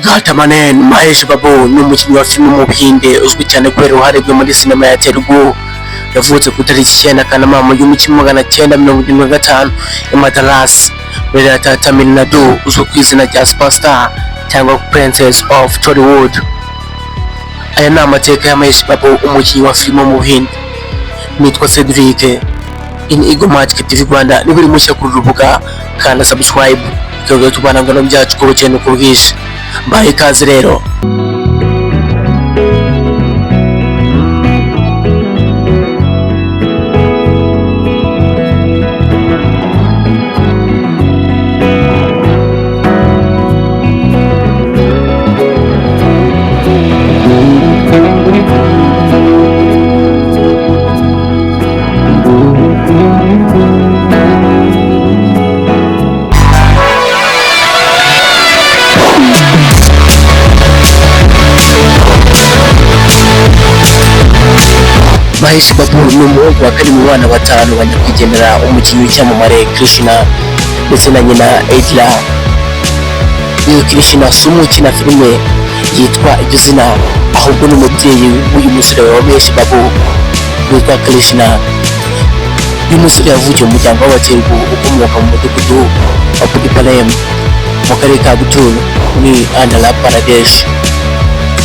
Gatamanen Maheshi Babu ni umukinnyi wa filime Mubuhinde uzwi cyane kubera uruhare rwe muri sinema ya Telugu. Yavutse ku itariki 9 Kanama mu 1975 i Madras muri leta ya Tamil Nadu, uzwi ku izina rya Superstar cyangwa Princess of Tollywood. Aya ni amateka ya Maheshi Babu, umukinnyi wa filime Mubuhinde. Nitwa Cedric, in Umukinnyi TV Rwanda. Ni buri mushya kuri rubuga kandi subscribe kugira tubana ngano byacu ko bukene ku bwije. Bahe ikaze rero. Maheshi Babu ni umuhungu wa kane mu bana batanu banyakwigendera umukinnyi w'icyamamare Krishna ndetse na nyina Edla. Uyu Krishna si umukina filime yitwa iryo zina, ahubwo ni umubyeyi w'uyu musore wa Maheshi Babu witwa Krishna. Uyu musore yavukiye mu muryango w'abatelugu ukomoka mu mudugudu wa Pudipalem mu karere ka Gutur muri Andhra Pradesh.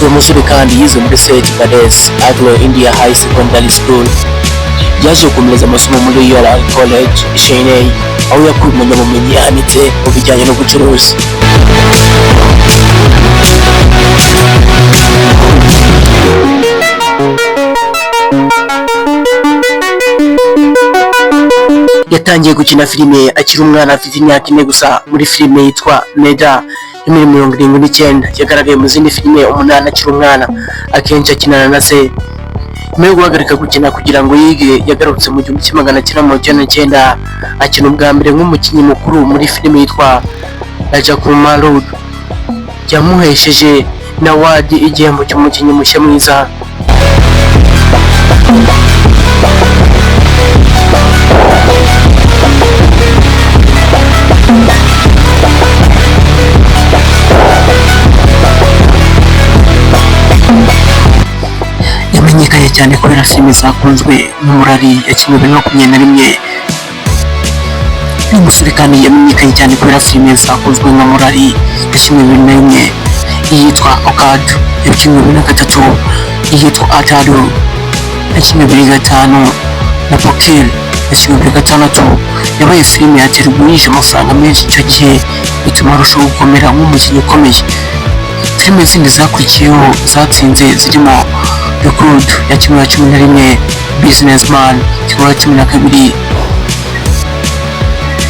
Uyu musore kandi yize muri St. Bades Agro India High Secondary School. Yaje gukomereza amasomo muri Yola College Chennai, aho yakuye ubumenyi yahanitse mu bijyanye no gucuruza. Yatangiye gukina filime akiri umwana afite imyaka 4 gusa muri filime yitwa Meda muri 1979. Yagaragaye mu zindi filime 8 akiri umwana, akenshi akinana na se. Nyuma yo guhagarika gukina kugira ngo yige, yagarutse mu 1999 akina ubwa mbere nk'umukinnyi mukuru muri filime yitwa Rajakumaru. Yamuhesheje na award igihembo cy'umukinnyi mushya mwiza. Yamenyekanye cyane kubera filime zakunzwe n'umurari yakinnye muri 2021. Uyu musore kandi yamenyekanye cyane kubera filime zakunzwe n'umurari yakinnye muri 2021. Iyitwa Okad yakinnye muri 2023, iyitwa Ataru yakinnye muri 2005 na Pokil yakinnye muri 2006. Yabaye filime ya Telugu yishe amafaranga menshi icyo gihe, bituma arushaho gukomera nk'umukinnyi ukomeye. Filime zindi zakurikiyeho zatsinze zirimo Recruit yakinnye muri 2011, Businessman yakinnye muri 2012,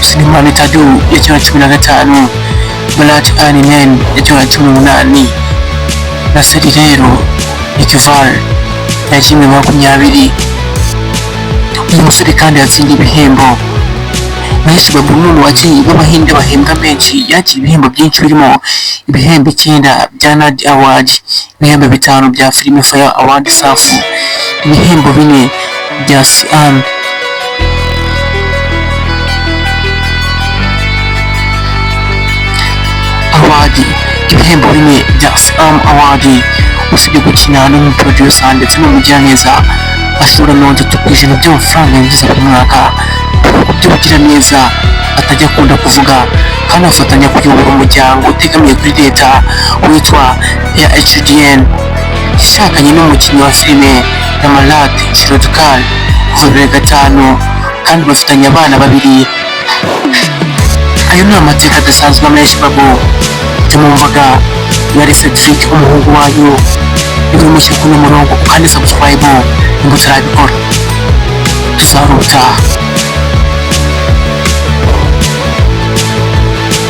Sinimani Tadu yakinnye muri 2015, Malat Aninen yakinnye muri 2018 na Serirero Ekival yakinnye muri 2020. Uyu musore kandi yatsindiye ibihembo. Maheshi Babu ni umukinnyi w'Abahinde bahembwa menshi, yakira ibihembo byinshi birimo ibihembo 9 bya Nadi Award, ibihembo 5 bya Film Fare Award Safu, ibihembo 4 bya Siam Award, ibihembo 4 bya Siam Award. Usibye gukina n'umuproducer ndetse n'umugiraneza, ashobora 30% by'amafaranga yinjiza buri mwaka. Kubyugira neza atajya akunda kuvuga, kandi afatanya kuyobora umuryango utegamiye kuri leta witwa HDN. Yashakanye n'umukinnyi wa filime Ramalat Shirodkar kuva 2005 kandi bafitanye abana 2. Ayo ni amateka adasanzwe Maheshi Babu. Tumumvaga yari Cedric, umuhungu wayo. Uri mushya kuri murongo kandi subscribe ngo utarabikora. Tuzarutaha.